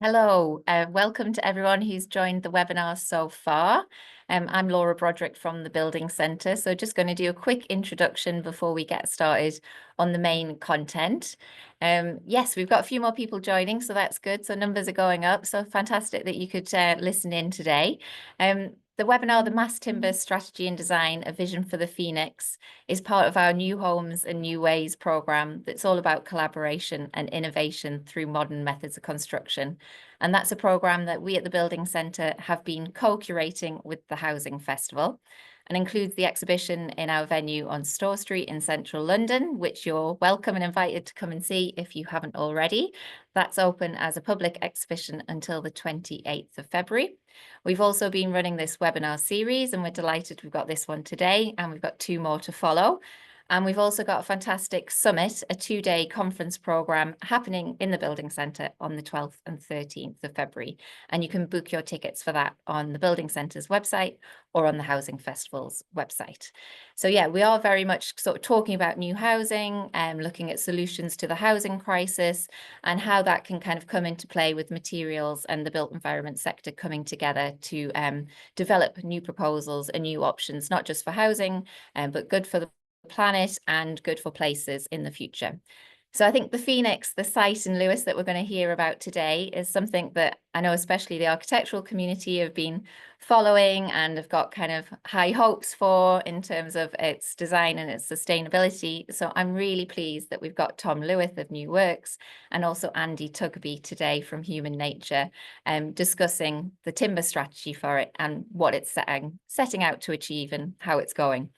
Hello, welcome to everyone who's joined the webinar so far. I'm Laura Broderick from the Building Centre, so just going to do a quick introduction before we get started on the main content. Yes, we've got a few more people joining, so that's good. So numbers are going up, so fantastic that you could listen in today. The webinar, The Mass Timber Strategy and Design, A Vision for the Phoenix, is part of our New Homes and New Ways programme that's all about collaboration and innovation through modern methods of construction. And that's a programme that we at the Building Centre have been co-curating with the Housing Festival, and includes the exhibition in our venue on Store Street in central London, which you're welcome and invited to come and see if you haven't already. That's open as a public exhibition until the 28th of February. We've also been running this webinar series, and we're delighted we've got this one today, and we've got 2 more to follow. And we've also got a fantastic summit, a 2-day conference programme happening in the Building Centre on the 12th and 13th of February. And you can book your tickets for that on the Building Centre's website or on the Housing Festival's website. So yeah, we are very much sort of talking about new housing and looking at solutions to the housing crisis and how that can kind of come into play with materials and the built environment sector coming together to develop new proposals and new options, not just for housing, but good for the planet and good for places in the future. So I think the Phoenix, the site in Lewes that we're going to hear about today, is something that I know especially the architectural community have been following and have got kind of high hopes for in terms of its design and its sustainability. So I'm really pleased that we've got Tom Lewis of New Works and also Andy Tugby today from Human Nature discussing the timber strategy for it and what it's setting out to achieve and how it's going.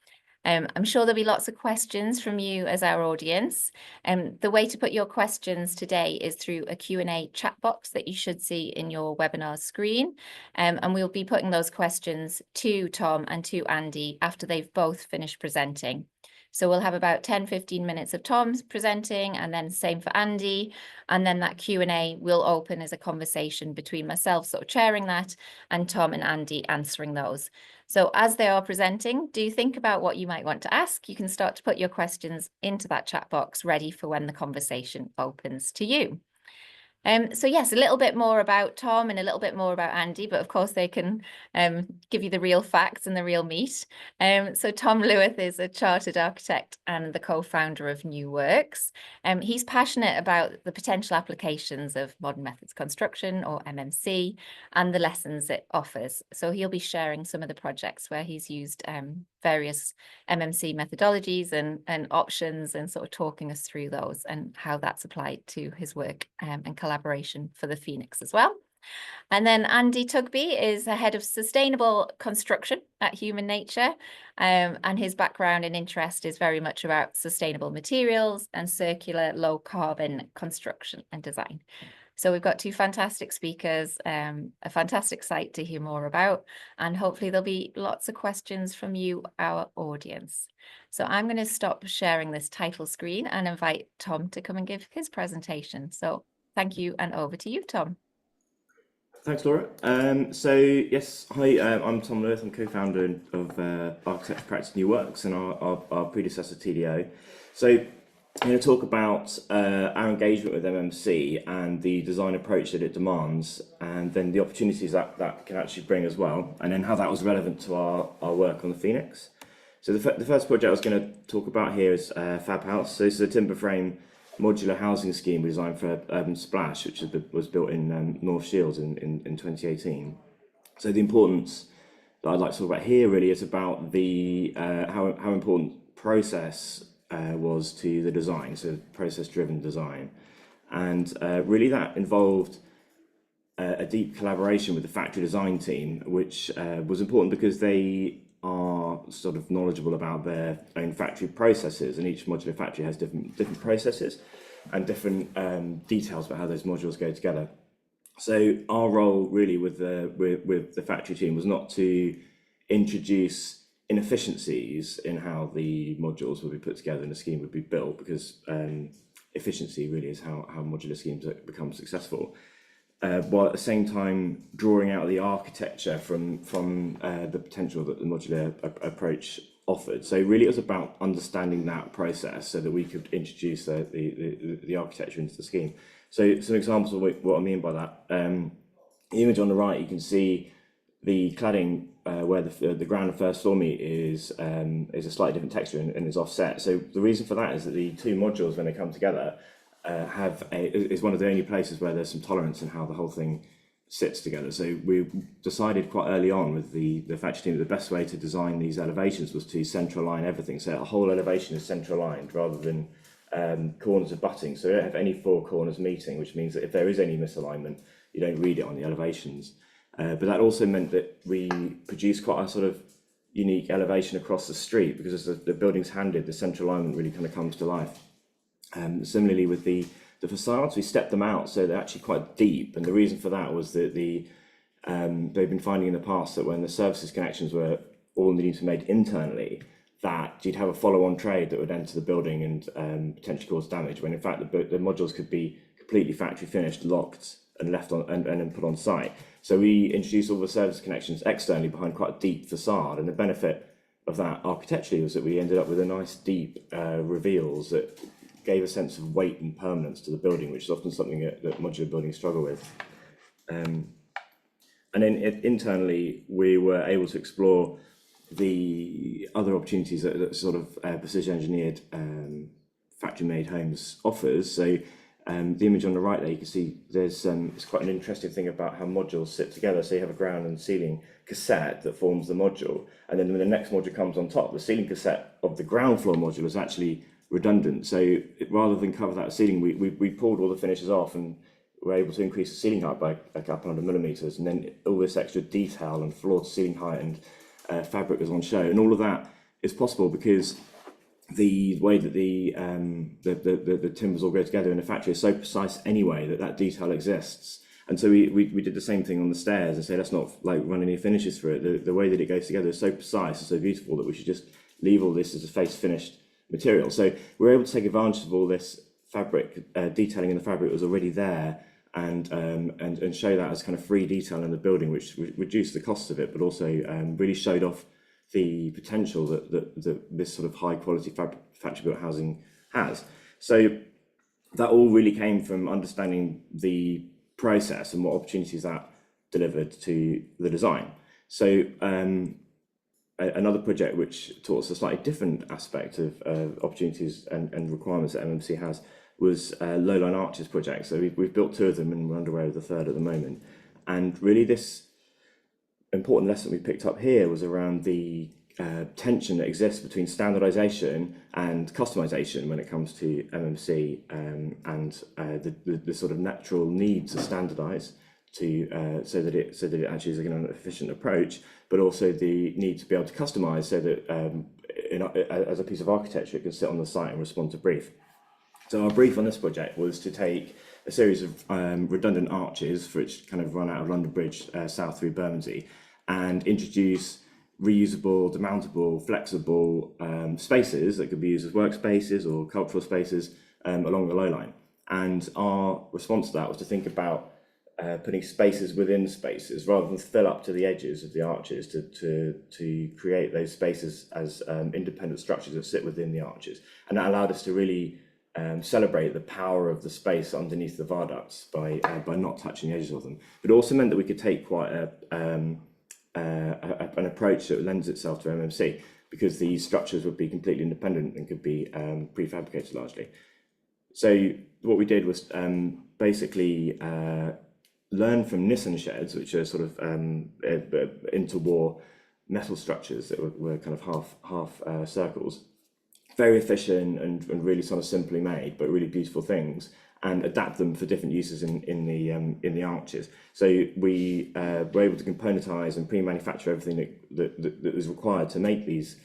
I'm sure there'll be lots of questions from you as our audience. The way to put your questions today is through a Q&A chat box that you should see in your webinar screen. And we'll be putting those questions to Tom and to Andy after they've both finished presenting. So we'll have about 10-15 minutes of Tom's presenting, and then same for Andy. And then that Q&A will open as a conversation between myself sort of chairing that and Tom and Andy answering those. So as they are presenting, do think about what you might want to ask. You can start to put your questions into that chat box ready for when the conversation opens to you. So yes, a little bit more about Tom and a little bit more about Andy, but of course they can give you the real facts and the real meat. So Tom Lewis is a chartered architect and the co-founder of New Works. He's passionate about the potential applications of modern methods construction, or MMC, and the lessons it offers. So he'll be sharing some of the projects where he's used various MMC methodologies and options, and sort of talking us through those and how that's applied to his work and collaboration for the Phoenix as well. And then Andy Tugby is the head of sustainable construction at Human Nature, and his background and interest is very much about sustainable materials and circular low carbon construction and design. So we've got 2 fantastic speakers, a fantastic site to hear more about, and hopefully there'll be lots of questions from you, our audience. So I'm going to stop sharing this title screen and invite Tom to come and give his presentation. So thank you, and over to you, Tom. Thanks, Laura. Yes, hi, I'm Tom Lewis. I'm co-founder of Architecture Practice New Works and our predecessor TDO. So I'm going to talk about our engagement with MMC and the design approach that it demands, and then the opportunities that can actually bring as well, and then how that was relevant to our work on the Phoenix. So the first project I was going to talk about here is Fab House. So this is a timber frame modular housing scheme we designed for Urban Splash, which was built in North Shields in 2018. So the importance that I'd like to talk about here really is about the how important process was to the design, so process-driven design, and really that involved a deep collaboration with the factory design team, which was important because they are sort of knowledgeable about their own factory processes, and each modular factory has different processes and different details about how those modules go together. So our role really with the factory team was not to introduce inefficiencies in how the modules would be put together and the scheme would be built, because efficiency really is how modular schemes become successful, while at the same time drawing out the architecture from the potential that the modular approach offered. So really it was about understanding that process so that we could introduce the architecture into the scheme. So some examples of what I mean by that. The image on the right, you can see the cladding where the ground and first floor meet is a slightly different texture and is offset. So the reason for that is that the two modules, when they come together, is one of the only places where there's some tolerance in how the whole thing sits together. So we decided quite early on with the factory team that the best way to design these elevations was to central line everything. So a whole elevation is central lined rather than corners abutting. So we don't have any four corners meeting, which means that if there is any misalignment, you don't read it on the elevations. But that also meant that we produced quite a sort of unique elevation across the street, because as the building's handed, the central alignment really kind of comes to life. Similarly with the facades, we stepped them out so they're actually quite deep, and the reason for that was that they've been finding in the past that when the services connections were all needing to be made internally, that you'd have a follow-on trade that would enter the building and potentially cause damage, when in fact the modules could be completely factory finished, locked and left on and then put on site. So we introduced all the service connections externally behind quite a deep facade, and the benefit of that architecturally was that we ended up with a nice deep reveals that gave a sense of weight and permanence to the building, which is often something that modular buildings struggle with. And then internally, we were able to explore the other opportunities that sort of precision engineered factory-made homes offers. So the image on the right there, you can see there's it's quite an interesting thing about how modules sit together. So you have a ground and ceiling cassette that forms the module, and then when the next module comes on top, the ceiling cassette of the ground floor module is actually redundant. So rather than cover that ceiling, we pulled all the finishes off and were able to increase the ceiling height by a couple hundred millimeters, and then all this extra detail and floor to ceiling height and fabric was on show. And all of that is possible because the way that the timbers all go together in the factory is so precise anyway that detail exists. And so we did the same thing on the stairs and say, let's not like run any finishes for it. The way that it goes together is so precise and so beautiful that we should just leave all this as a face finished material. So we're able to take advantage of all this fabric detailing in the fabric that was already there, and show that as kind of free detail in the building, which reduced the cost of it, but also really showed off the potential that this sort of high quality factory built housing has. So that all really came from understanding the process and what opportunities that delivered to the design. So another project which taught us a slightly different aspect of opportunities and requirements that MMC has was low-line arches project. So we've built two of them and we're underway with the third at the moment. And really this important lesson we picked up here was around the tension that exists between standardization and customization when it comes to MMC, and the sort of natural need to standardize to so that it actually is an efficient approach, but also the need to be able to customize so that as a piece of architecture it can sit on the site and respond to brief. So our brief on this project was to take a series of redundant arches which kind of run out of London Bridge south through Bermondsey, and introduce reusable, demountable, flexible spaces that could be used as workspaces or cultural spaces along the low line. And our response to that was to think about putting spaces within spaces rather than fill up to the edges of the arches, to create those spaces as independent structures that sit within the arches. And that allowed us to really celebrate the power of the space underneath the viaducts by not touching the edges of them. But it also meant that we could take quite an approach that lends itself to MMC, because these structures would be completely independent and could be prefabricated largely. So what we did was basically learn from Nissen sheds, which are sort of interwar metal structures that were kind of half circles, very efficient and really sort of simply made, but really beautiful things, and adapt them for different uses in the arches. So we were able to componentize and pre-manufacture everything that is required to make these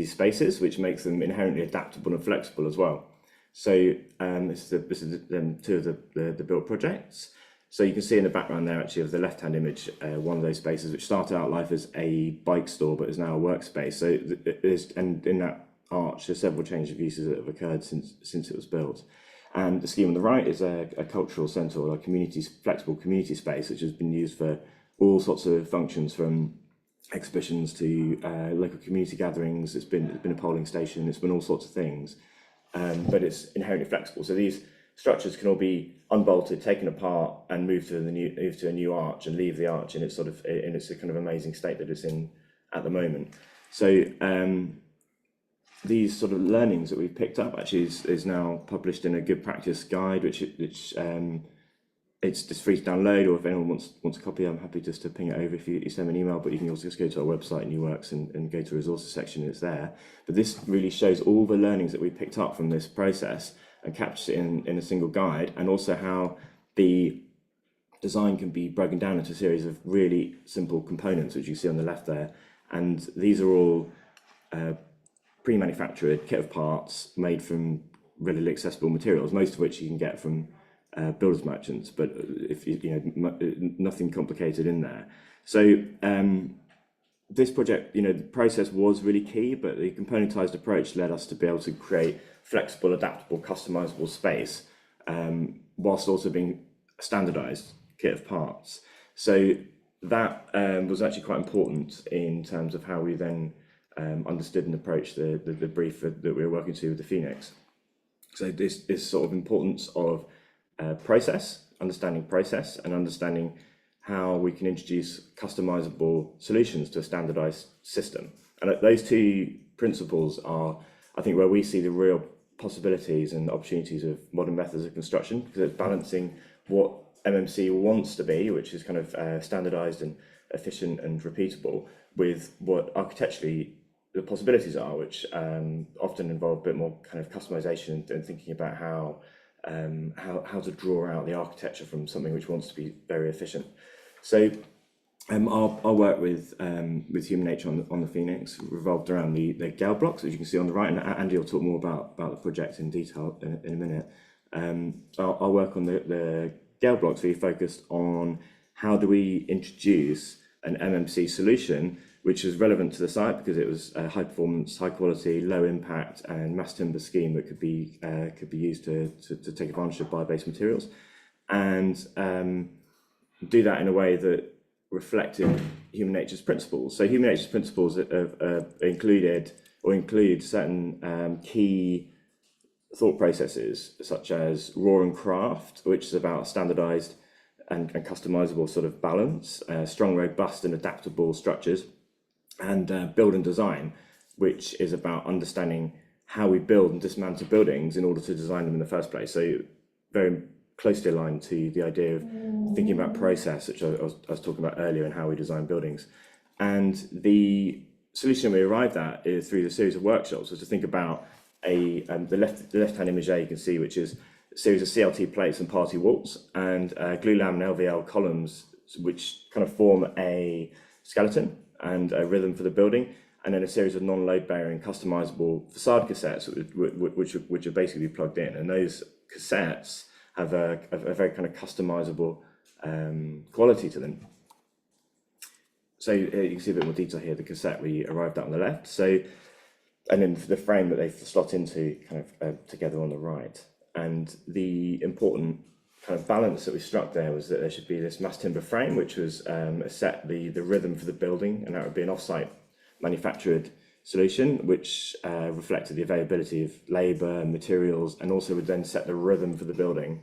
spaces, which makes them inherently adaptable and flexible as well. So this is two of the built projects. So you can see in the background there, actually, of the left-hand image, one of those spaces which started out life as a bike store, but is now a workspace. So and in that arch, there's several changes of uses that have occurred since it was built. And the scheme on the right is a cultural centre, or a flexible community space, which has been used for all sorts of functions, from exhibitions to local community gatherings. It's been a polling station. It's been all sorts of things, but it's inherently flexible. So these structures can all be unbolted, taken apart, and moved to a new arch and leave the arch in its a kind of amazing state that it's in at the moment. So these sort of learnings that we've picked up actually is now published in a good practice guide, which it's just free to download, or if anyone wants a copy, I'm happy just to ping it over if you send me an email, but you can also just go to our website, New Works, and go to the resources section, and it's there. But this really shows all the learnings that we picked up from this process and captures it in a single guide, and also how the design can be broken down into a series of really simple components, which you see on the left there. And these are all pre-manufactured kit of parts made from readily accessible materials, most of which you can get from builders merchants, but if nothing complicated in there. So this project, the process was really key, but the componentized approach led us to be able to create flexible, adaptable, customizable space, whilst also being a standardized kit of parts. So that was actually quite important in terms of how we then understood and approached the brief that we were working to with the Phoenix. So this sort of importance of understanding process, and understanding how we can introduce customizable solutions to a standardized system. And those two principles are, I think, where we see the real possibilities and opportunities of modern methods of construction, because it's balancing what MMC wants to be, which is kind of standardized and efficient and repeatable, with what architecturally the possibilities are, which often involve a bit more kind of customization and thinking about how to draw out the architecture from something which wants to be very efficient. So our work with human nature on the Phoenix revolved around the Gale blocks, as you can see on the right, and Andy will talk more about the project in detail in a minute. Our work on the Gale blocks really focused on how do we introduce an MMC solution which is relevant to the site, because it was a high performance, high quality, low impact and mass timber scheme that could be used to take advantage of bio-based materials, and do that in a way that reflected human nature's principles. So human nature's principles include certain key thought processes, such as raw and craft, which is about standardized and customizable sort of balance, strong, robust and adaptable structures, and build and design, which is about understanding how we build and dismantle buildings in order to design them in the first place. So very closely aligned to the idea of thinking about process, which I was talking about earlier, and how we design buildings. And the solution we arrived at is through the series of workshops was to think about the left-hand image there you can see, which is a series of CLT plates and party walls, and glue lam and LVL columns, which kind of form a skeleton and a rhythm for the building, and then a series of non-load bearing customizable facade cassettes which are basically plugged in, and those cassettes have a very kind of customizable quality to them. So you can see a bit more detail here. The cassette we arrived at on the left, so, and then the frame that they slot into kind of together on the right. And the important kind of balance that we struck there was that there should be this mass timber frame, which was set the rhythm for the building, and that would be an off-site manufactured solution, which reflected the availability of labour and materials, and also would then set the rhythm for the building,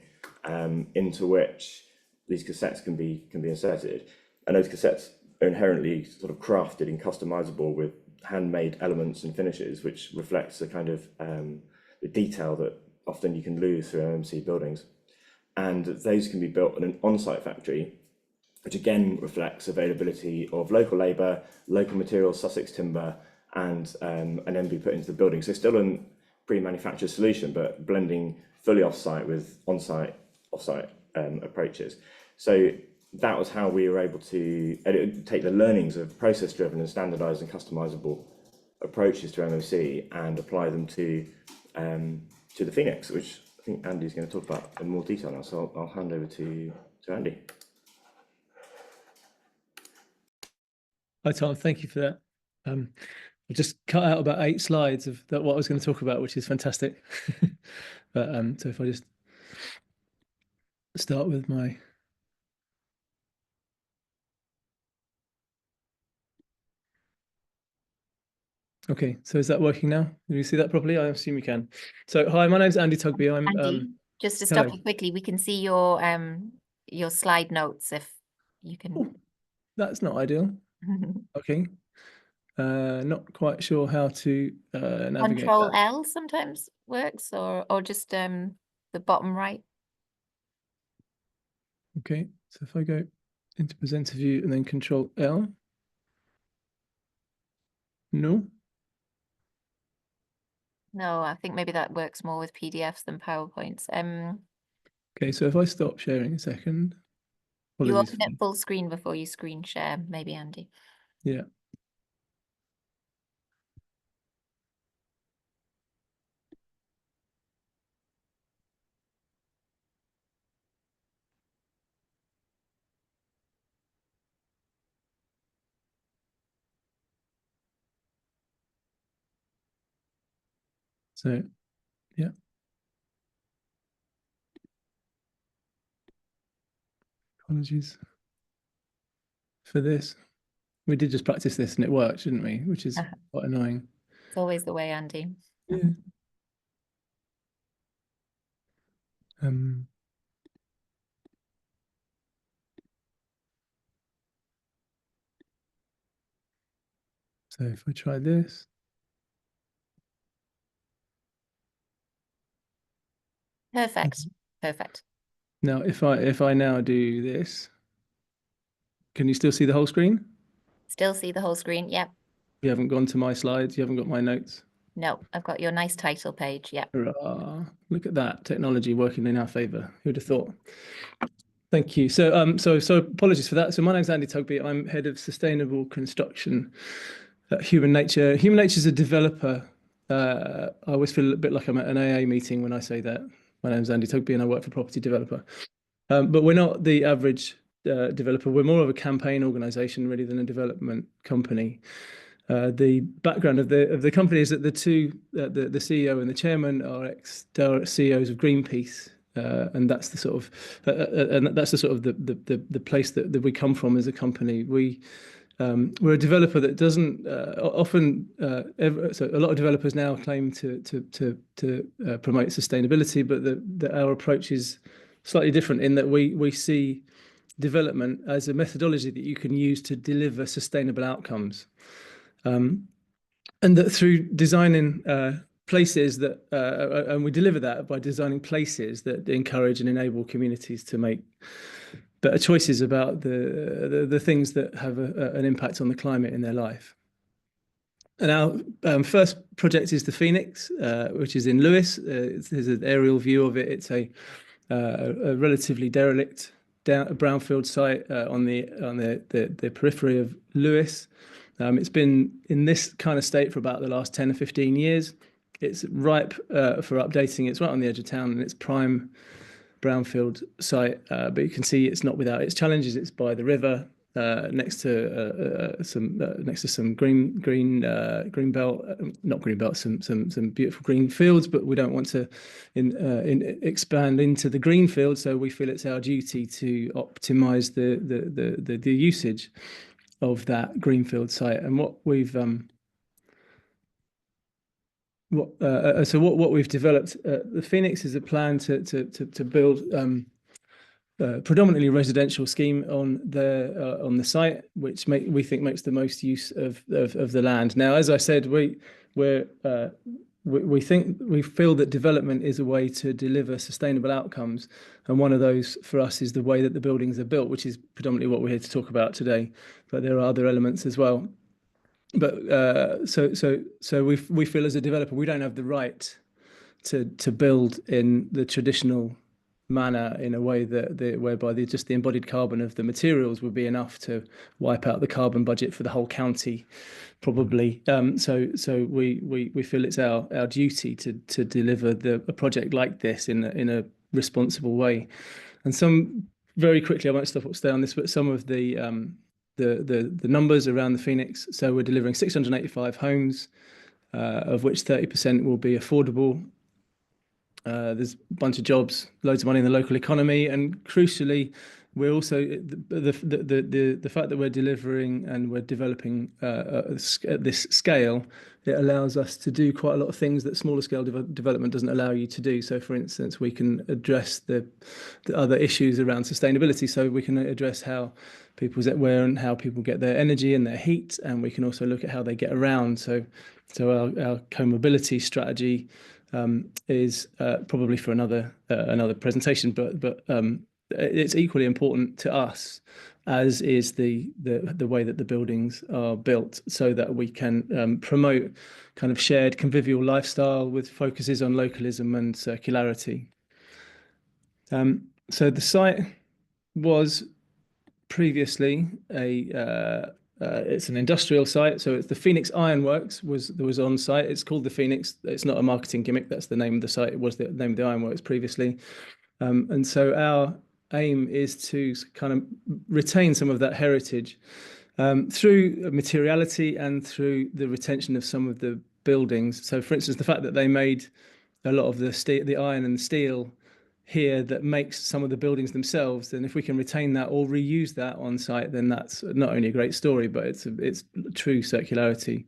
into which these cassettes can be inserted. And those cassettes are inherently sort of crafted and customizable with handmade elements and finishes, which reflects the kind of the detail that often you can lose through MMC buildings. And those can be built in an on-site factory, which again reflects availability of local labour, local materials, Sussex timber, and then be put into the building. So still a pre-manufactured solution, but blending fully off-site with on-site, off-site approaches. So that was how we were able to take the learnings of process-driven and standardised and customisable approaches to MMC and apply them to the Phoenix, which I think Andy's going to talk about in more detail now. So I'll hand over to Andy. Hi Tom, thank you for that. I just cut out about 8 slides of what I was going to talk about, which is fantastic. But so if I just start with my okay, so is that working now? Can you see that properly? I assume you can. So hi, my name's Andy Tugby. I'm Just to stop Hello. you quickly, we can see your slide notes if you can. Oh, that's not ideal. Okay. Not quite sure how to navigate Control that. L sometimes works, or just the bottom right. Okay, so if I go into presenter view and then Control L, no. No, I think maybe that works more with PDFs than PowerPoints. Okay, so if I stop sharing a second, You apologies open for it full screen before you screen share, maybe, Andy. yeah. So yeah. Apologies for this. We did just practice this and it worked, didn't we? Which is quite annoying. It's always the way, Andy. Yeah. So if I try this, Perfect. Perfect. now if I now do this, can you still see the whole screen? Still see the whole screen? Yep. You haven't gone to my slides, you haven't got my notes. No, I've got your nice title page. Yep. Hurrah. Look at that technology working in our favor. Who'd have thought? Thank you. So so apologies for that. So my name's Andy Tugby. I'm head of sustainable construction at Human Nature. Human Nature is a developer. I always feel a bit like I'm at an AA meeting when I say that. My name's Andy Tugby and I work for Property Developer. But we're not the average developer. We're more of a campaign organization really than a development company. The background of the company is that the CEO and the chairman are ex-direct CEOs of Greenpeace, and that's the sort of the place that we come from as a company. We're a developer that doesn't often so a lot of developers now claim to promote sustainability, but our approach is slightly different in that we see development as a methodology that you can use to deliver sustainable outcomes. And that through designing places that, and we deliver that by designing places that encourage and enable communities to make better choices about the things that have an impact on the climate in their life. And our first project is the Phoenix, which is in Lewes. There's an aerial view of it. It's a relatively derelict brownfield site on the periphery of Lewes. It's been in this kind of state for about the last 10 or 15 years. It's ripe for updating. It's right on the edge of town and it's prime brownfield site, but you can see it's not without its challenges. It's by the river, next to some green belt, not green belt, some beautiful green fields. But we don't want to expand into the green field, so we feel it's our duty to optimize the usage of that greenfield site. And what we've what we've developed, the Phoenix is a plan to build predominantly residential scheme on the site, which we think makes the most use of the land. Now, as I said, we feel that development is a way to deliver sustainable outcomes, and one of those for us is the way that the buildings are built, which is predominantly what we're here to talk about today. But there are other elements as well. But so we feel as a developer we don't have the right to build in the traditional manner in a way whereby just the embodied carbon of the materials would be enough to wipe out the carbon budget for the whole county, probably. So we feel it's our duty to deliver a project like this in a responsible way. And very quickly, I won't stay on this, but some of the numbers around the Phoenix. So we're delivering 685 homes, of which 30% will be affordable. There's a bunch of jobs, loads of money in the local economy, and crucially, we're also the fact that we're delivering and we're developing at this scale, it allows us to do quite a lot of things that smaller scale development doesn't allow you to do. So, for instance, we can address the other issues around sustainability. So we can address how where and how people get their energy and their heat, and we can also look at how they get around. So our co-mobility strategy is probably for another presentation, but it's equally important to us, as is the way that the buildings are built, so that we can promote kind of shared convivial lifestyle with focuses on localism and circularity. So the site was previously it's an industrial site, so it's the Phoenix Ironworks was on site. It's called the Phoenix. It's not a marketing gimmick. That's the name of the site. It was the name of the Ironworks previously, and so our aim is to kind of retain some of that heritage through materiality and through the retention of some of the buildings. So, for instance, the fact that they made a lot of the iron and the steel here that makes some of the buildings themselves, then if we can retain that or reuse that on site, then that's not only a great story, but it's true circularity,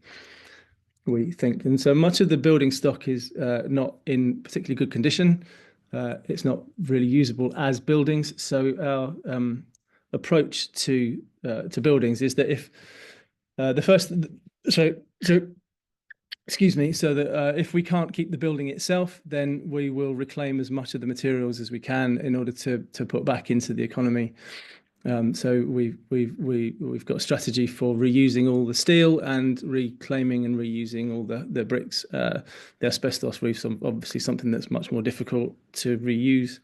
we think. And so much of the building stock is not in particularly good condition. It's not really usable as buildings. So our approach to buildings is that if excuse me, so that if we can't keep the building itself, then we will reclaim as much of the materials as we can in order to put back into the economy. So we've got a strategy for reusing all the steel and reclaiming and reusing all the bricks. The asbestos roof's obviously something that's much more difficult to reuse.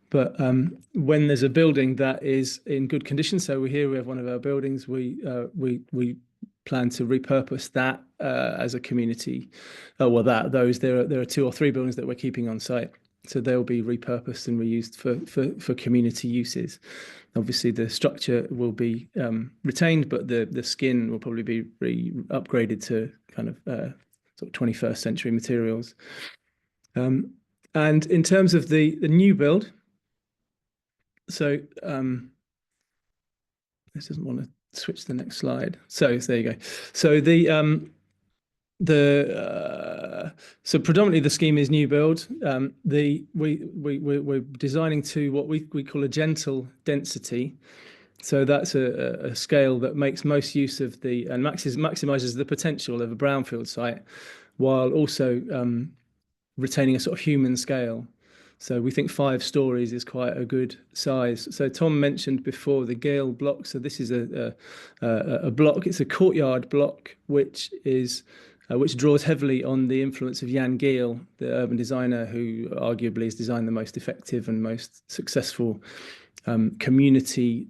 But when there's a building that is in good condition, so here we have one of our buildings, we plan to repurpose that as a community. There are 2 or 3 buildings that we're keeping on site, so they'll be repurposed and reused for community uses. Obviously, the structure will be retained, but the skin will probably be upgraded to kind of sort of 21st century materials. And in terms of the new build, so this doesn't want to switch to the next slide. So there you go. So so predominantly the scheme is new build. We're designing to what we call a gentle density. So that's a scale that makes most use of and maximizes the potential of a brownfield site, while also retaining a sort of human scale. So we think 5 stories is quite a good size. So Tom mentioned before the Gale block. So this is a block. It's a courtyard block, which draws heavily on the influence of Jan Gehl, the urban designer who arguably has designed the most effective and most successful community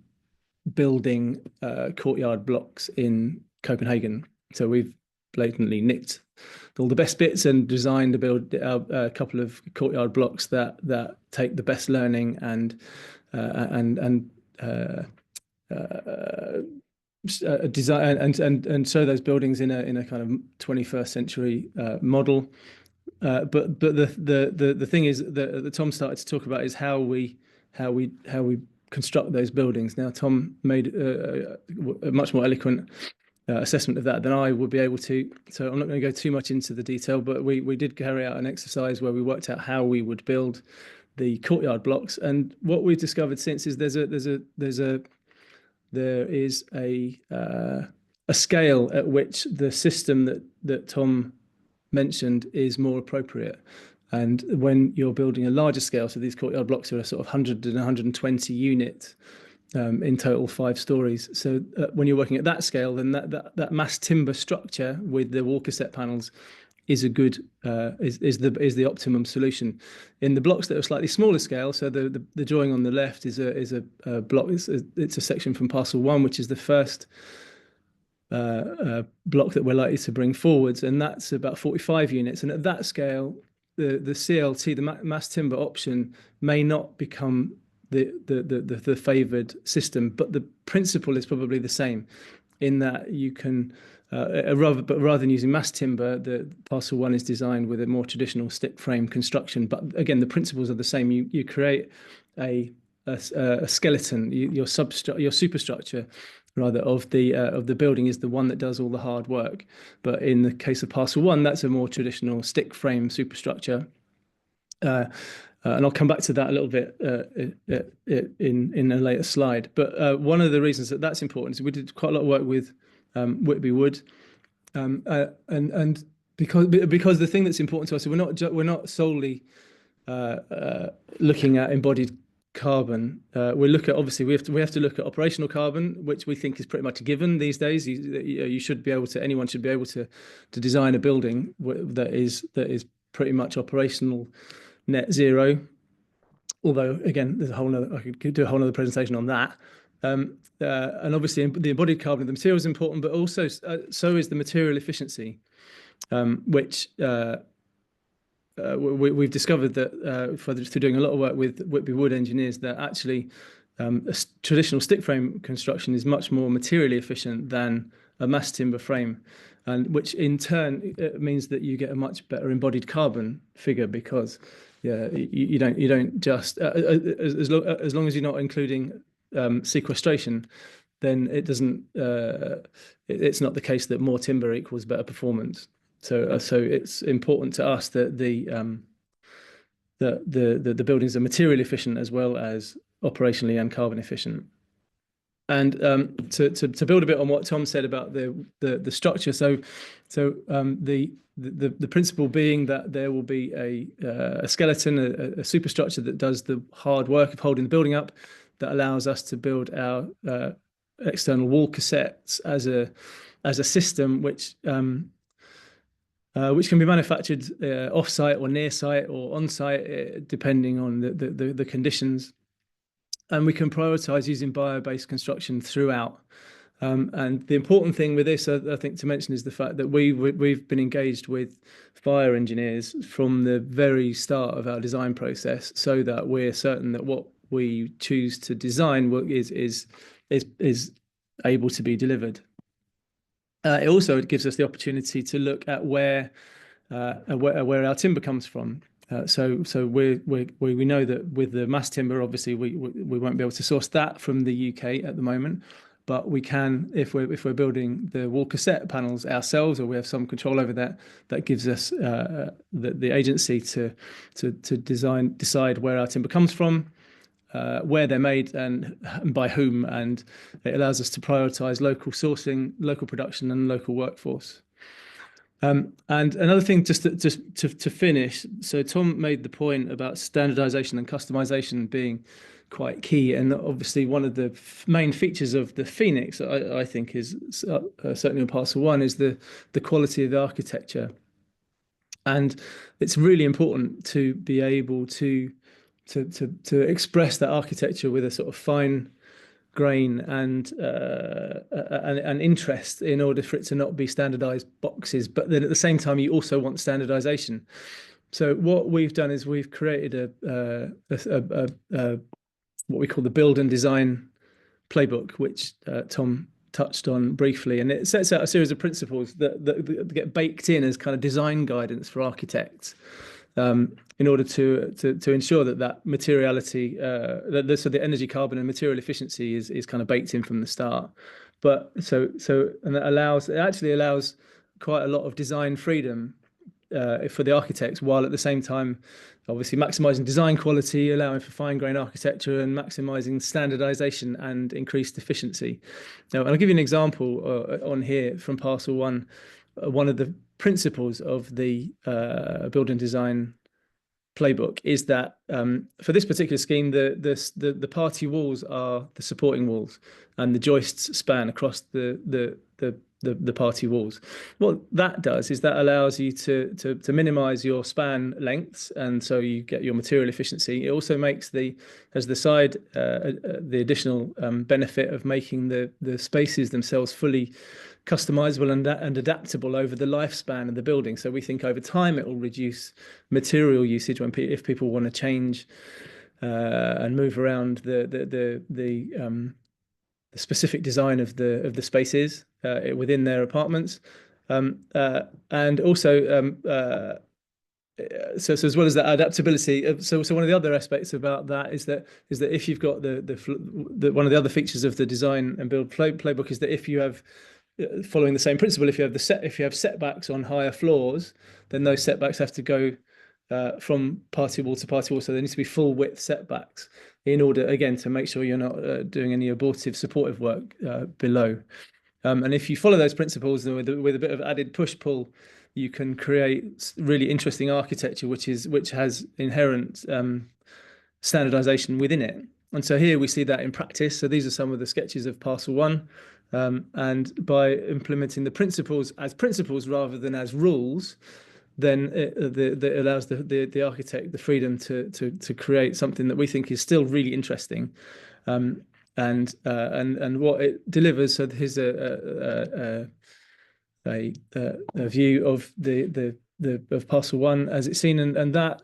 building courtyard blocks in Copenhagen. So we've blatantly nicked all the best bits and designed to build a couple of courtyard blocks that take the best learning and design and show those buildings in a kind of 21st century model. But the thing is that Tom started to talk about is how we construct those buildings. Now Tom made a much more eloquent assessment of that than I would be able to. So I'm not going to go too much into the detail, but we did carry out an exercise where we worked out how we would build the courtyard blocks. And what we've discovered since is there is a scale at which the system that Tom mentioned is more appropriate. And when you're building a larger scale, so these courtyard blocks are a sort of 100 and 120 units in total, 5 stories. So when you're working at that scale, then that mass timber structure with the wall cassette panels is a good is the optimum solution. In the blocks that are slightly smaller scale, so the drawing on the left is a block. It's a section from parcel 1, which is the first block that we're likely to bring forwards, and that's about 45 units. And at that scale, the CLT, the mass timber option, may not become the favoured system, but the principle is probably the same, in that you can rather than using mass timber, the parcel 1 is designed with a more traditional stick frame construction. But again, the principles are the same. You create a a skeleton. Your superstructure rather of the building is the one that does all the hard work. But in the case of Parcel One, that's a more traditional stick frame superstructure. And I'll come back to that a little bit in a later slide. But one of the reasons that that's important is we did quite a lot of work with Whitby Wood, and because the thing that's important to us, we're not solely looking at embodied carbon. We look at, obviously we have to look at operational carbon, which we think is pretty much a given these days. You should be able to, anyone should be able to design a building that is pretty much operational net zero. Although again, there's I could do a whole other presentation on that. And obviously the embodied carbon of the material is important, but also so is the material efficiency, which we've discovered that through doing a lot of work with Whitby Wood engineers, that actually a traditional stick frame construction is much more materially efficient than a mass timber frame, and which in turn means that you get a much better embodied carbon figure, because you don't just as long as you're not including sequestration, then it doesn't it's not the case that more timber equals better performance. So it's important to us that the buildings are materially efficient as well as operationally and carbon efficient. And to build a bit on what Tom said about the structure, so the principle being that there will be a skeleton, a superstructure that does the hard work of holding the building up, that allows us to build our external wall cassettes as a system which can be manufactured off-site or near-site or on-site, depending on the conditions. And we can prioritize using bio-based construction throughout. And the important thing with this, I think, to mention is the fact that we've been engaged with fire engineers from the very start of our design process, so that we're certain that what we choose to design is able to be delivered. It also gives us the opportunity to look at where our timber comes from. So we know that with the mass timber, obviously we won't be able to source that from the UK at the moment, but we can, if we're building the wall cassette panels ourselves, or we have some control over that, that gives us the agency to decide where our timber comes from, where they're made, and by whom, and it allows us to prioritize local sourcing, local production, and local workforce. And another thing, just to finish, so Tom made the point about standardization and customization being quite key, and obviously one of the main features of the Phoenix, I think, is certainly in Parcel One, is the quality of the architecture. And it's really important to be able to express that architecture with a sort of fine grain and interest, in order for it to not be standardized boxes. But then at the same time, you also want standardization. So what we've done is we've created what we call the build and design playbook, which Tom touched on briefly, and it sets out a series of principles that get baked in as kind of design guidance for architects, in order to ensure that materiality, so the energy, carbon, and material efficiency is kind of baked in from the start. But and it actually allows quite a lot of design freedom for the architects, while at the same time, obviously maximizing design quality, allowing for fine grain architecture, and maximizing standardization and increased efficiency. Now, I'll give you an example on here from Parcel One. One of the principles of the build and design playbook is that for this particular scheme, the party walls are the supporting walls, and the joists span across the party walls. What that does is that allows you to minimize your span lengths, and so you get your material efficiency. It also makes the additional benefit of making the spaces themselves fully customizable and adaptable over the lifespan of the building. So we think over time it will reduce material usage if people want to change and move around the specific design of the spaces within their apartments, and also so as well as that adaptability, so one of the other aspects about that is that if you've got the one of the other features of the design and build playbook is that if you have following the same principle, if you have setbacks on higher floors, then those setbacks have to go from party wall to party wall. So there needs to be full width setbacks in order, again, to make sure you're not doing any abortive supportive work below. And if you follow those principles with a bit of added push pull, you can create really interesting architecture, which has inherent standardization within it. And so here we see that in practice. So these are some of the sketches of Parcel 1. And by implementing the principles as principles rather than as rules, then it allows the architect the freedom to create something that we think is still really interesting. And what it delivers. So here's a view of of Parcel 1 as it's seen, and that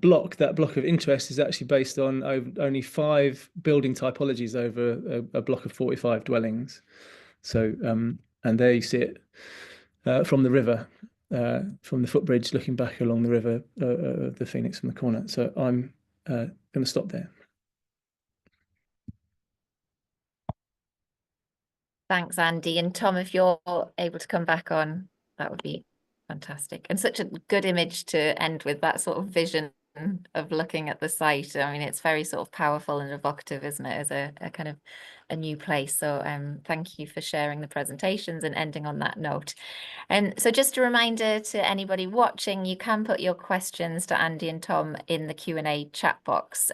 block of interest is actually based on only 5 building typologies over a block of 45 dwellings. So and there you see it from the river, from the footbridge looking back along the river, the Phoenix from the corner. So I'm going to stop there. Thanks, Andy. And Tom, if you're able to come back on, that would be fantastic. And such a good image to end with, that sort of vision of looking at the site. I mean, it's very sort of powerful and evocative, isn't it, as a kind of a new place. So thank you for sharing the presentations and ending on that note. And so just a reminder to anybody watching, you can put your questions to Andy and Tom in the Q&A chat box.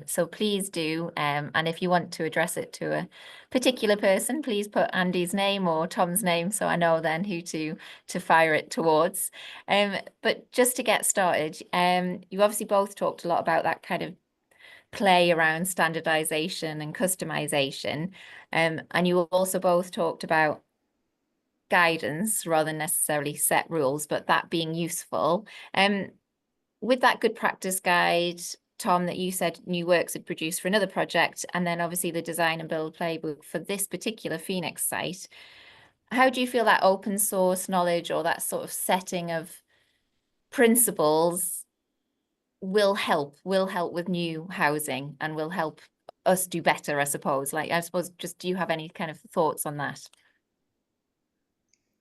So please do. And if you want to address it to a particular person, please put Andy's name or Tom's name, so I know then who to fire it towards. But just to get started, you obviously both talked a lot about that kind of play around standardization and customization, and you also both talked about guidance rather than necessarily set rules, but that being useful. With that good practice guide, Tom, that you said New Works had produced for another project, and then obviously the design and build playbook for this particular Phoenix site, how do you feel that open source knowledge or that sort of setting of principles will help with new housing and will help us do better, I suppose? Like, I suppose, just do you have any kind of thoughts on that?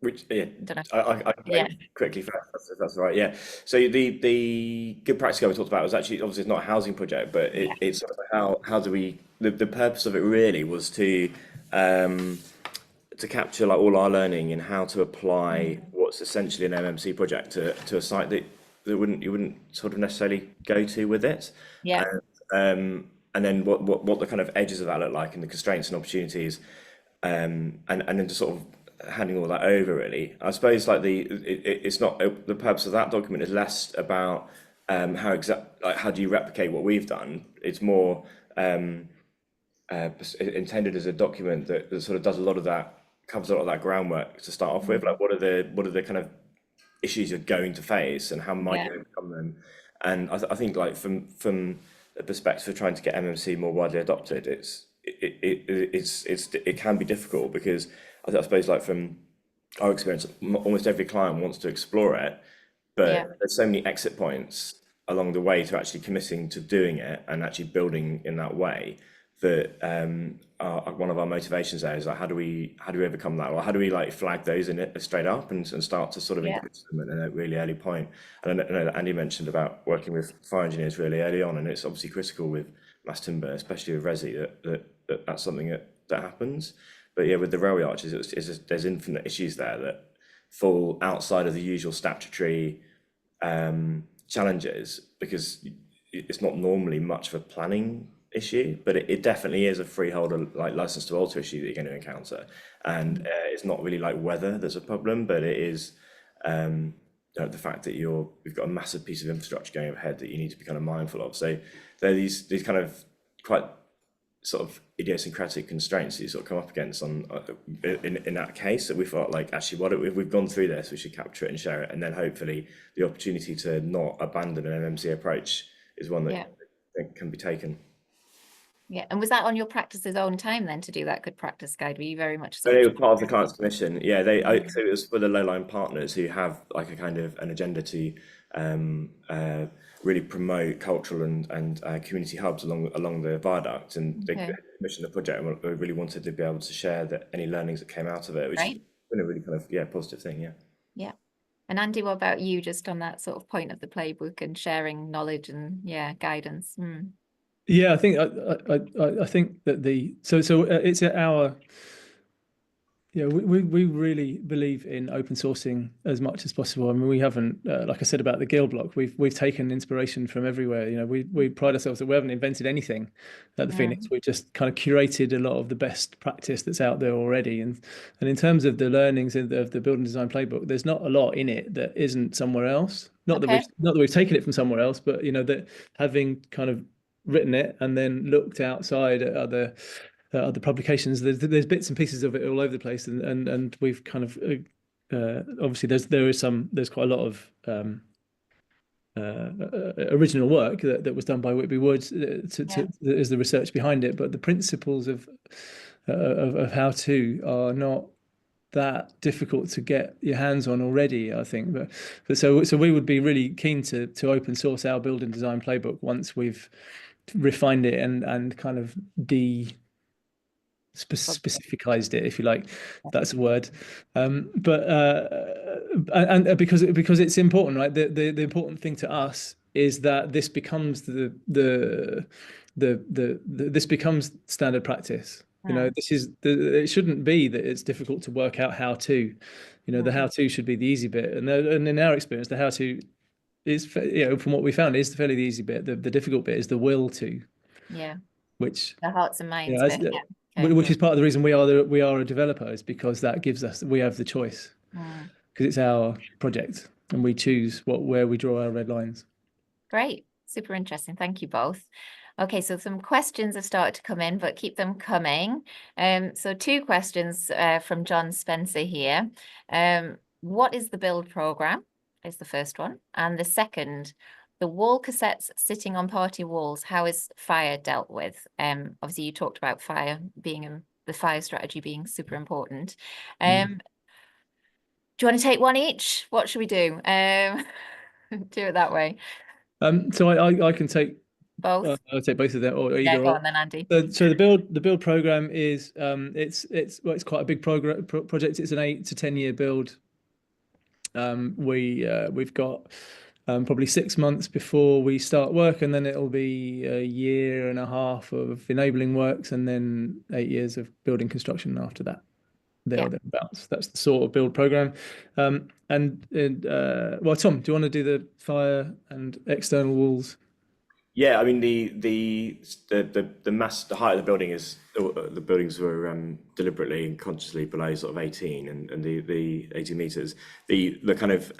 Which yeah, Don't know. I can Yeah. quickly first, if that's all right. Yeah. So the good practice guide we talked about was actually obviously it's not a housing project, but it's sort of how do we the purpose of it really was to capture like all our learning in how to apply what's essentially an MMC project to a site that you wouldn't sort of necessarily go to with it. Yeah. And then what the kind of edges of that look like and the constraints and opportunities, and then just sort of handing all that over really. I suppose like it's not the purpose of that document is less about how do you replicate what we've done. It's more intended as a document that sort of does a lot of that, covers a lot of that groundwork to start off with. Like what are the kind of issues you're going to face and how might you overcome them. And I think like from the perspective of trying to get MMC more widely adopted, it can be difficult because I suppose like from our experience, almost every client wants to explore it, but there's so many exit points along the way to actually committing to doing it and actually building in that way that one of our motivations there is like how do we overcome that, or how do we like flag those in it straight up and start to sort of encourage them at a really early point. And I know that Andy mentioned about working with fire engineers really early on, and it's obviously critical with mass timber, especially with resi, that's something that happens. But yeah, with the railway arches, there's infinite issues there that fall outside of the usual statutory challenges because it's not normally much of a planning issue, but it definitely is a freeholder like license to alter issue that you're going to encounter, and it's not really like whether there's a problem, but it is the fact that we've got a massive piece of infrastructure going ahead that you need to be kind of mindful of. So there are these kind of quite sort of idiosyncratic constraints that you sort of come up against in that case, that we thought like actually we've gone through this, we should capture it and share it, and then hopefully the opportunity to not abandon an MMC approach is one that can be taken. Yeah, and was that on your practice's own time then to do that good practice guide? Were you very much So they were part of the client's commission. Yeah, so it was for the low-line partners who have like a kind of an agenda to really promote cultural and community hubs along the viaduct, and they Okay, commissioned the project and really wanted to be able to share any learnings that came out of it, which has right. been a really kind of positive thing. Yeah. Yeah. And Andy, what about you, just on that sort of point of the playbook and sharing knowledge and guidance? Yeah, I think I think that it's at our. Yeah, we really believe in open sourcing as much as possible. I mean, we haven't, like I said about the Guild block, we've taken inspiration from everywhere. You know, we pride ourselves that we haven't invented anything at the Phoenix. Mm, We've just kind of curated a lot of the best practice that's out there already. And in terms of the learnings of the building design playbook, there's not a lot in it that isn't somewhere else. okay. Not that we've taken it from somewhere else, but you know that having kind of written it and then looked outside at other publications. There's bits and pieces of it all over the place, and we've kind of obviously there's quite a lot of original work that was done by Whitby Woods Yeah. as the research behind it, but the principles of how to are not that difficult to get your hands on already, I think. But so we would be really keen to open source our building design playbook once we've refined it and kind of specificized it, if you like, if that's a word. But and because it's important, right? The important thing to us is that this becomes this becomes standard practice. You know, Mm, it shouldn't be that it's difficult to work out how to. You know, the mm, how to should be the easy bit, and in our experience, the how to is, you know, from what we found, is fairly the easy bit. The difficult bit is the will to, yeah. which, The hearts and you minds know, bit. Yeah. Okay. which is part of the reason we are a developer, is because that gives us, we have the choice, Mm. because it's our project and we choose where we draw our red lines. Great. Super interesting. Thank you both. Okay, so some questions have started to come in, but keep them coming. So two questions from John Spencer here. What is the build program? Is the first one. And the second, the wall cassettes sitting on party walls, how is fire dealt with? Obviously you talked about fire being the fire strategy being super important. Do you want to take one each? What should we do? Do it that way. So I can take Both? I'll take both of them, or Yeah, either go or. on then, Andy. So the build program is it's quite a big project. It's an 8 to 10 year build. We've got probably 6 months before we start work, and then it'll be a year and a half of enabling works, and then 8 years of building construction after that. There Yeah. or thereabouts. That's the sort of build program. Well, Tom, do you want to do the fire and external walls? Yeah, I mean the height of the building is the buildings were deliberately and consciously below sort of 18, and the 18 meters. The kind of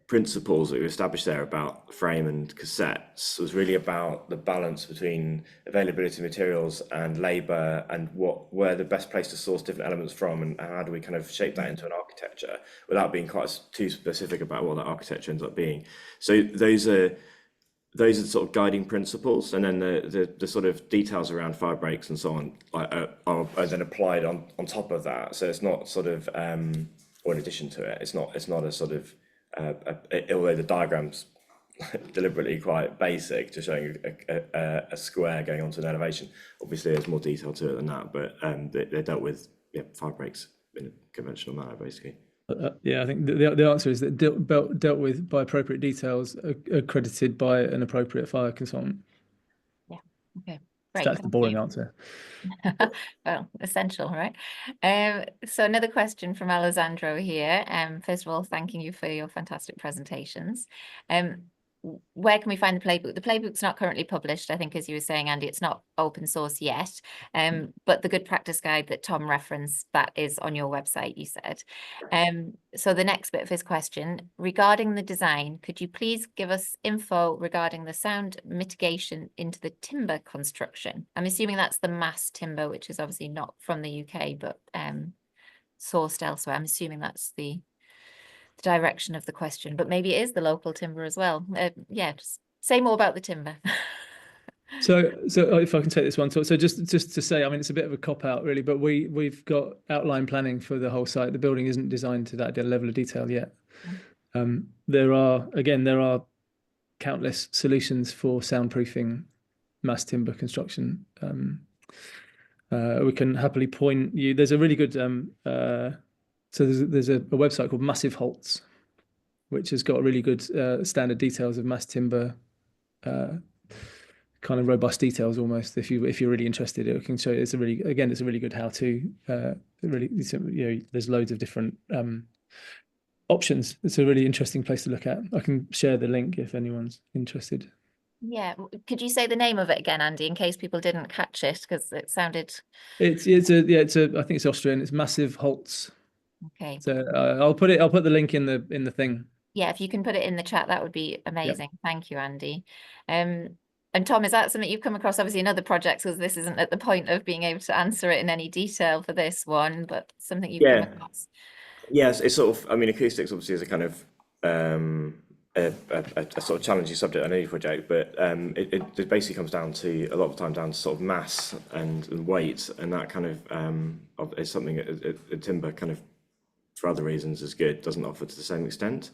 principles that we established there about frame and cassettes was really about the balance between availability of materials and labor, and where the best place to source different elements from, and how do we kind of shape that into an architecture without being quite too specific about what that architecture ends up being. So those are sort of guiding principles, and then the sort of details around fire breaks and so on are then applied on top of that. So it's not sort of or in addition to it, it's not a sort of although the diagram's deliberately quite basic, just showing a square going onto an elevation. Obviously, there's more detail to it than that, but they dealt with fire breaks in a conventional manner, basically. Yeah, I think the answer is that dealt with by appropriate details, accredited by an appropriate fire consultant. Yeah. Okay. So Great. that's the Thank boring you. answer. Well, essential, right? So another question from Alessandro here. First of all, thanking you for your fantastic presentations. Where can we find the playbook? The playbook's not currently published, I think, as you were saying, Andy, it's not open source yet. But the good practice guide that Tom referenced, that is on your website, you said. So the next bit of his question, regarding the design, could you please give us info regarding the sound mitigation into the timber construction? I'm assuming that's the mass timber, which is obviously not from the UK, but sourced elsewhere. I'm assuming that's the direction of the question, but maybe it is the local timber as well. Yeah, just say more about the timber. So if I can take this one, so just to say, I mean, it's a bit of a cop out really, but we've got outline planning for the whole site. The building isn't designed to that level of detail yet. There are countless solutions for soundproofing mass timber construction. We can happily point you. There's a really good so there's a website called Massive Holts, which has got really good standard details of mass timber, kind of robust details almost. If you're really interested, it can show. It's a really good how to. There's loads of different options. It's a really interesting place to look at. I can share the link if anyone's interested. Yeah, could you say the name of it again, Andy, in case people didn't catch it, because it sounded. I think it's Austrian. It's Massive Holts. Okay. So I'll put the link in the thing. Yeah, if you can put it in the chat, that would be amazing. Yep. Thank you, Andy. And Tom, is that something you've come across, obviously in other projects, because this isn't at the point of being able to answer it in any detail for this one, but something you've come across? Yes, it's sort of, I mean, acoustics obviously is a kind of a sort of challenging subject on any project, but it basically comes down to a lot of the time down to sort of mass and weight, and that kind of is something a timber kind of for other reasons is good, doesn't offer to the same extent.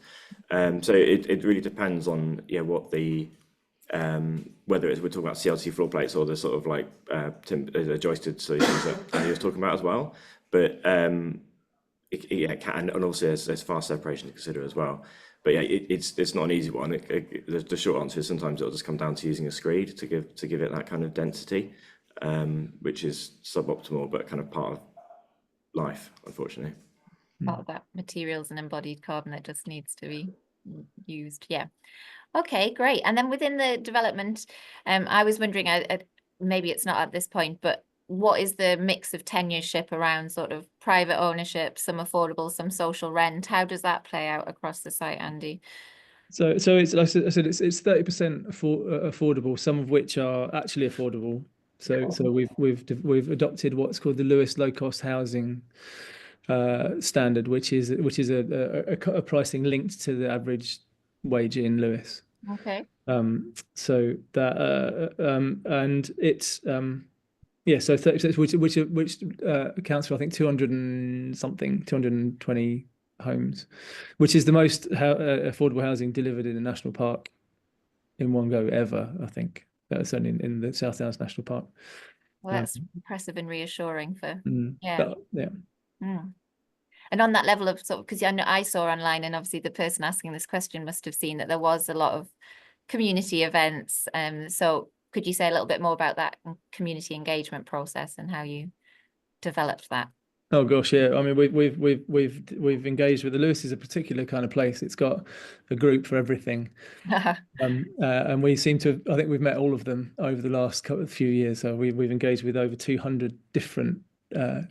So it really depends on what the whether we're talking about CLT floor plates or the sort of like joisted solutions that Andy was talking about as well, but it can, and also there's fast separation to consider as well. But yeah, it's not an easy one. The short answer is sometimes it'll just come down to using a screed to give it that kind of density, which is suboptimal, but kind of part of life, unfortunately. Part of that materials and embodied carbon that just needs to be used. Yeah. Okay, great. And then within the development, I was wondering, maybe it's not at this point, but what is the mix of tenureship around sort of private ownership, some affordable, some social rent? How does that play out across the site, Andy? So it's like I said, it's 30% affordable, some of which are actually affordable. So we've adopted what's called the Lewis low cost housing standard, which is a pricing linked to the average wage in Lewis. Okay. So that and it's so 30%, which accounts for I think 200 and something, 220 homes, which is the most affordable housing delivered in a national park in one go ever. I think that's only in the South Downs National Park. Well, that's impressive and reassuring for yeah. And on that level of sort of, because I know I saw online, and obviously the person asking this question must have seen that there was a lot of community events. So could you say a little bit more about that community engagement process and how you developed that? Oh gosh, yeah. I mean, we've engaged with the Lewis is a particular kind of place. It's got a group for everything, and we seem to. I think we've met all of them over the last few years. So we've engaged with over 200 different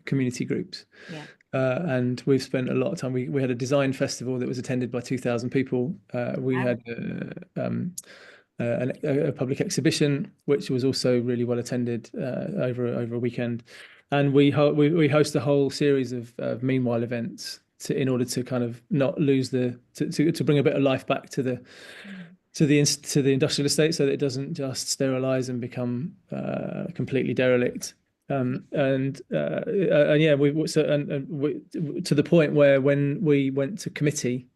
community groups. Yeah. And we've spent a lot of time. We had a design festival that was attended by 2,000 people. We had a public exhibition, which was also really well attended over a weekend. And we host a whole series of meanwhile events in order to kind of not lose to bring a bit of life back to the industrial estate, so that it doesn't just sterilize and become completely derelict. To the point where when we went to committee,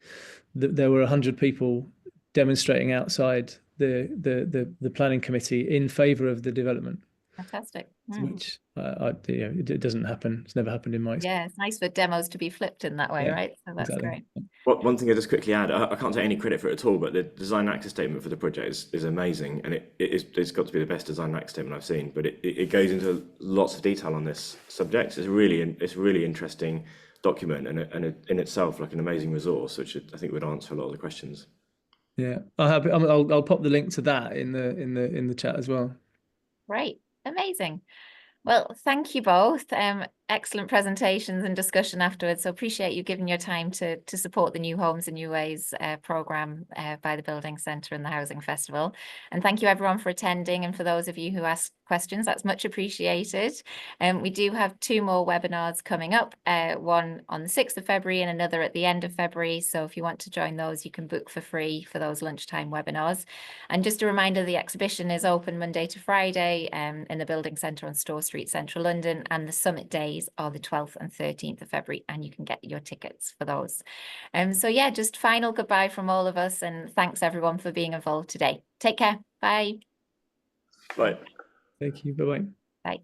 there were 100 people demonstrating outside the planning committee in favour of the development. Fantastic. Which it doesn't happen. It's never happened in my experience. Yeah, it's nice for demos to be flipped in that way, right? So that's great. Well, one thing I just quickly add, I can't take any credit for it at all, but the design access statement for the project is amazing, and it's got to be the best design access statement I've seen. But it goes into lots of detail on this subject. It's really interesting document, and in itself like an amazing resource, which I think would answer a lot of the questions. Yeah, I'll pop the link to that in the chat as well. Great. Amazing. Well, thank you both. Excellent presentations and discussion afterwards. So appreciate you giving your time to support the New Homes and New Ways programme by the Building Centre and the Housing Festival. And thank you everyone for attending, and for those of you who asked questions, that's much appreciated. We do have 2 more webinars coming up, one on the 6th of February and another at the end of February. So if you want to join those, you can book for free for those lunchtime webinars. And just a reminder, the exhibition is open Monday to Friday in the Building Centre on Store Street, Central London, and the Summit Days days are the 12th and 13th of February, and you can get your tickets for those. So yeah, just final goodbye from all of us, and thanks everyone for being involved today. Take care. Bye. Right. Thank you. Bye-bye. Bye.